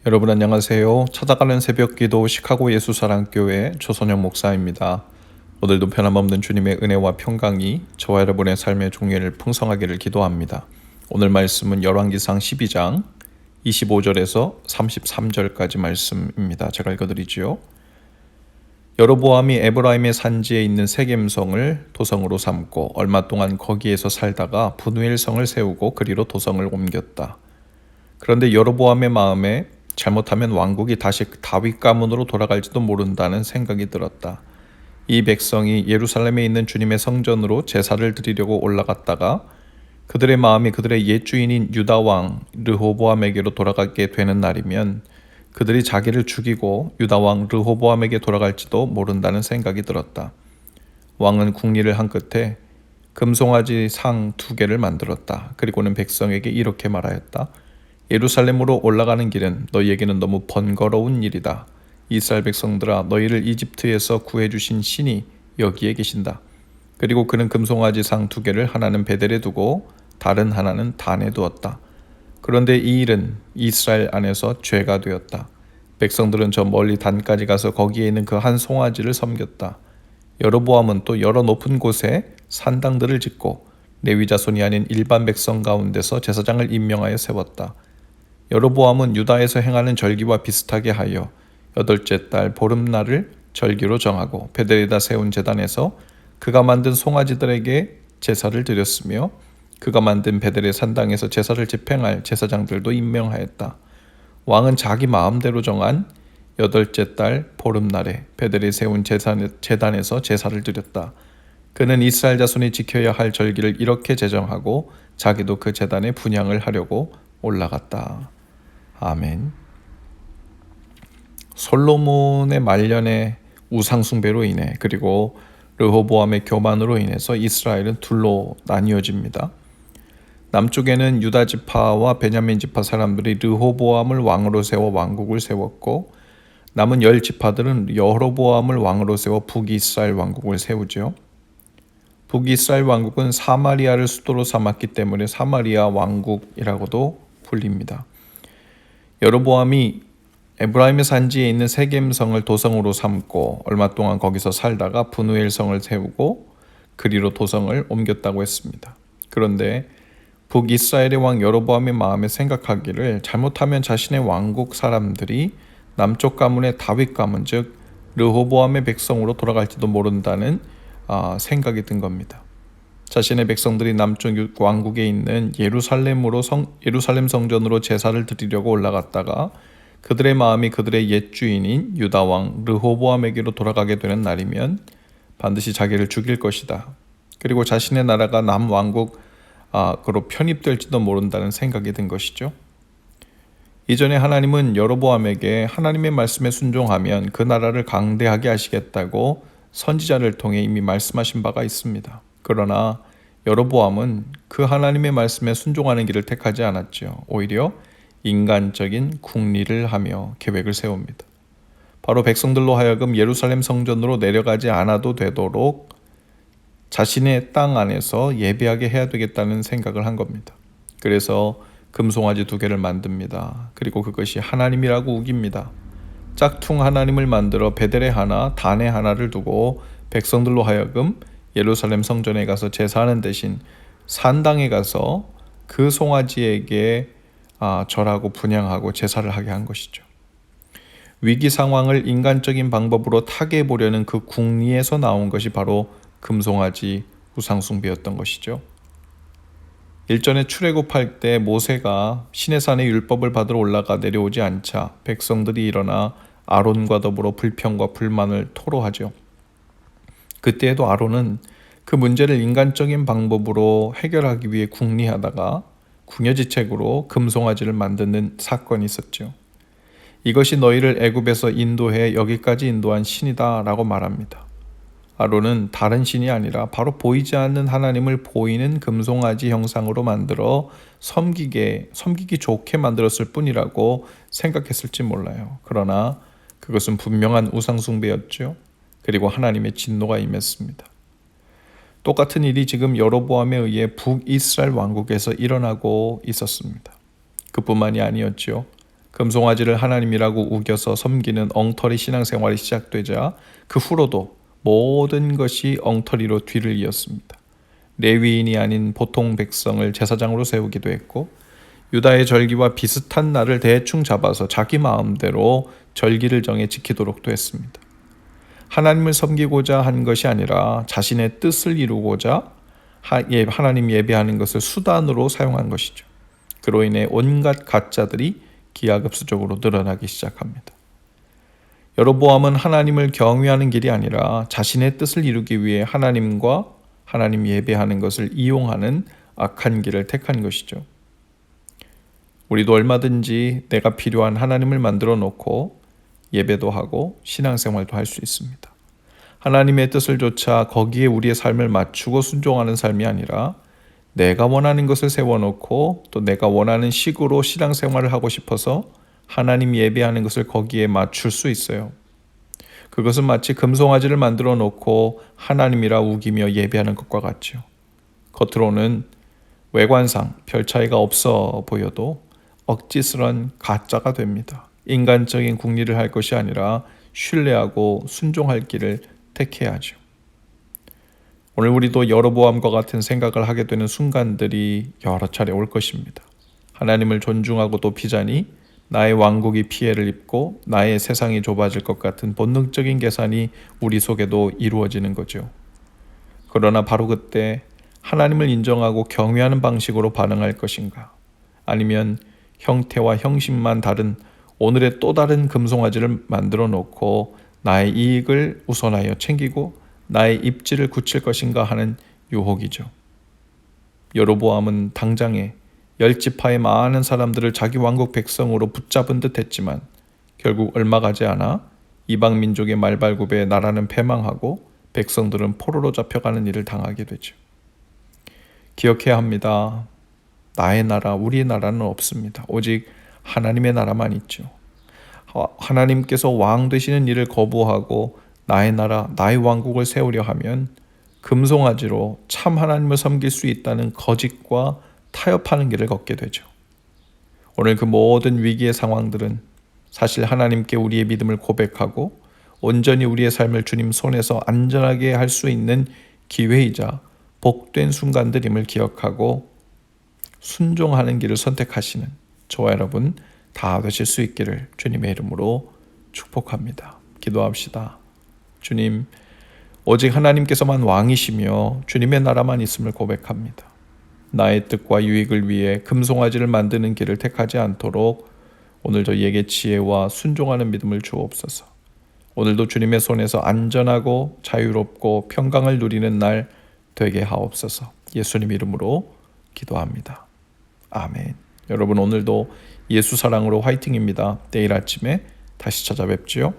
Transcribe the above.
여러분 안녕하세요. 찾아가는 새벽기도 시카고 예수사랑교회 조선영 목사입니다. 오늘도 변함없는 주님의 은혜와 평강이 저와 여러분의 삶의 종례를 풍성하기를 기도합니다. 오늘 말씀은 열왕기상 12장 25절에서 33절까지 말씀입니다. 제가 읽어드리지요. 여로보암이 에브라임의 산지에 있는 세겜성을 도성으로 삼고 얼마 동안 거기에서 살다가 분우엘성을 세우고 그리로 도성을 옮겼다. 그런데 여로보암의 마음에 잘못하면 왕국이 다시 다윗 가문으로 돌아갈지도 모른다는 생각이 들었다. 이 백성이 예루살렘에 있는 주님의 성전으로 제사를 드리려고 올라갔다가 그들의 마음이 그들의 옛 주인인 유다 왕 르호보암에게로 돌아가게 되는 날이면 그들이 자기를 죽이고 유다 왕 르호보암에게 돌아갈지도 모른다는 생각이 들었다. 왕은 궁리를 한 끝에 금송아지 상 2개를 만들었다. 그리고는 백성에게 이렇게 말하였다. 예루살렘으로 올라가는 길은 너희에게는 너무 번거로운 일이다. 이스라엘 백성들아, 너희를 이집트에서 구해주신 신이 여기에 계신다. 그리고 그는 금송아지 상 2개를 하나는 베델에 두고 다른 하나는 단에 두었다. 그런데 이 일은 이스라엘 안에서 죄가 되었다. 백성들은 저 멀리 단까지 가서 거기에 있는 그 한 송아지를 섬겼다. 여로보암은 또 여러 높은 곳에 산당들을 짓고 레위 자손이 아닌 일반 백성 가운데서 제사장을 임명하여 세웠다. 여로보암은 유다에서 행하는 절기와 비슷하게 하여 8째 달 보름날을 절기로 정하고 베델에다 세운 제단에서 그가 만든 송아지들에게 제사를 드렸으며 그가 만든 베델의 산당에서 제사를 집행할 제사장들도 임명하였다. 왕은 자기 마음대로 정한 8째 달 보름날에 베델에 세운 제단에서 제사를 드렸다. 그는 이스라엘 자손이 지켜야 할 절기를 이렇게 제정하고 자기도 그 제단에 분향을 하려고 올라갔다. 아멘. 솔로몬의 말년의 우상숭배로 인해 그리고 르호보암의 교만으로 인해서 이스라엘은 둘로 나뉘어집니다. 남쪽에는 유다 지파와 베냐민 지파 사람들이 르호보암을 왕으로 세워 왕국을 세웠고 남은 10지파들은 여로보암을 왕으로 세워 북이스라엘 왕국을 세우죠. 북이스라엘 왕국은 사마리아를 수도로 삼았기 때문에 사마리아 왕국이라고도 불립니다. 여로보암이 에브라임의 산지에 있는 세겜성을 도성으로 삼고 얼마 동안 거기서 살다가 분우엘성을 세우고 그리로 도성을 옮겼다고 했습니다. 그런데 북이스라엘의 왕 여로보암의 마음에 생각하기를 잘못하면 자신의 왕국 사람들이 남쪽 가문의 다윗 가문 즉 르호보암의 백성으로 돌아갈지도 모른다는 생각이 든 겁니다. 자신의 백성들이 남쪽 왕국에 있는 예루살렘 성전으로 제사를 드리려고 올라갔다가 그들의 마음이 그들의 옛 주인인 유다 왕 르호보암에게로 돌아가게 되는 날이면 반드시 자기를 죽일 것이다. 그리고 자신의 나라가 남 왕국으로 편입될지도 모른다는 생각이 든 것이죠. 이전에 하나님은 여로보암에게 하나님의 말씀에 순종하면 그 나라를 강대하게 하시겠다고 선지자를 통해 이미 말씀하신 바가 있습니다. 그러나 여로보암은 그 하나님의 말씀에 순종하는 길을 택하지 않았죠. 오히려 인간적인 궁리를 하며 계획을 세웁니다. 바로 백성들로 하여금 예루살렘 성전으로 내려가지 않아도 되도록 자신의 땅 안에서 예배하게 해야 되겠다는 생각을 한 겁니다. 그래서 금송아지 2개를 만듭니다. 그리고 그것이 하나님이라고 우깁니다. 짝퉁 하나님을 만들어 베델에 하나, 단에 하나를 두고 백성들로 하여금 예루살렘 성전에 가서 제사하는 대신 산당에 가서 그 송아지에게 절하고 분향하고 제사를 하게 한 것이죠. 위기 상황을 인간적인 방법으로 타개해 보려는 그 궁리에서 나온 것이 바로 금송아지 우상숭배였던 것이죠. 일전에 출애굽할 때 모세가 시내산의 율법을 받으러 올라가 내려오지 않자 백성들이 일어나 아론과 더불어 불평과 불만을 토로하죠. 그때에도 아론은 그 문제를 인간적인 방법으로 해결하기 위해 궁리하다가 궁여지책으로 금송아지를 만드는 사건이 있었죠. 이것이 너희를 애굽에서 인도해 여기까지 인도한 신이다 라고 말합니다. 아론은 다른 신이 아니라 바로 보이지 않는 하나님을 보이는 금송아지 형상으로 만들어 섬기기 좋게 만들었을 뿐이라고 생각했을지 몰라요. 그러나 그것은 분명한 우상숭배였죠. 그리고 하나님의 진노가 임했습니다. 똑같은 일이 지금 여로보암에 의해 북이스라엘 왕국에서 일어나고 있었습니다. 그뿐만이 아니었죠. 금송아지를 하나님이라고 우겨서 섬기는 엉터리 신앙생활이 시작되자 그 후로도 모든 것이 엉터리로 뒤를 이었습니다. 레위인이 아닌 보통 백성을 제사장으로 세우기도 했고 유다의 절기와 비슷한 날을 대충 잡아서 자기 마음대로 절기를 정해 지키도록도 했습니다. 하나님을 섬기고자 한 것이 아니라 자신의 뜻을 이루고자 하나님 예배하는 것을 수단으로 사용한 것이죠. 그로 인해 온갖 가짜들이 기하급수적으로 늘어나기 시작합니다. 여로보암은 하나님을 경외하는 길이 아니라 자신의 뜻을 이루기 위해 하나님과 하나님 예배하는 것을 이용하는 악한 길을 택한 것이죠. 우리도 얼마든지 내가 필요한 하나님을 만들어 놓고 예배도 하고 신앙생활도 할 수 있습니다. 하나님의 뜻을 좇아 거기에 우리의 삶을 맞추고 순종하는 삶이 아니라 내가 원하는 것을 세워놓고 또 내가 원하는 식으로 신앙생활을 하고 싶어서 하나님 예배하는 것을 거기에 맞출 수 있어요. 그것은 마치 금송아지를 만들어 놓고 하나님이라 우기며 예배하는 것과 같죠. 겉으로는 외관상 별 차이가 없어 보여도 억지스런 가짜가 됩니다. 인간적인 궁리를 할 것이 아니라 신뢰하고 순종할 길을 택해야죠. 오늘 우리도 여로보암과 같은 생각을 하게 되는 순간들이 여러 차례 올 것입니다. 하나님을 존중하고도 비자니 나의 왕국이 피해를 입고 나의 세상이 좁아질 것 같은 본능적인 계산이 우리 속에도 이루어지는 거죠. 그러나 바로 그때 하나님을 인정하고 경외하는 방식으로 반응할 것인가? 아니면 형태와 형식만 다른 오늘의 또 다른 금송아지를 만들어 놓고 나의 이익을 우선하여 챙기고 나의 입지를 굳힐 것인가 하는 유혹이죠. 여로보암은 당장에 10지파의 많은 사람들을 자기 왕국 백성으로 붙잡은 듯 했지만 결국 얼마 가지 않아 이방 민족의 말발굽에 나라는 패망하고 백성들은 포로로 잡혀가는 일을 당하게 되죠. 기억해야 합니다. 나의 나라, 우리의 나라는 없습니다. 오직 하나님의 나라만 있죠. 하나님께서 왕 되시는 일을 거부하고 나의 나라, 나의 왕국을 세우려 하면 금송아지로 참 하나님을 섬길 수 있다는 거짓과 타협하는 길을 걷게 되죠. 오늘 그 모든 위기의 상황들은 사실 하나님께 우리의 믿음을 고백하고 온전히 우리의 삶을 주님 손에서 안전하게 할 수 있는 기회이자 복된 순간들임을 기억하고 순종하는 길을 선택하시는 저와 여러분 다 되실 수 있기를 주님의 이름으로 축복합니다. 기도합시다. 주님, 오직 하나님께서만 왕이시며 주님의 나라만 있음을 고백합니다. 나의 뜻과 유익을 위해 금송아지를 만드는 길을 택하지 않도록 오늘 저희에게 지혜와 순종하는 믿음을 주옵소서. 오늘도 주님의 손에서 안전하고 자유롭고 평강을 누리는 날 되게 하옵소서. 예수님 이름으로 기도합니다. 아멘. 여러분 오늘도 예수 사랑으로 화이팅입니다. 내일 아침에 다시 찾아뵙지요.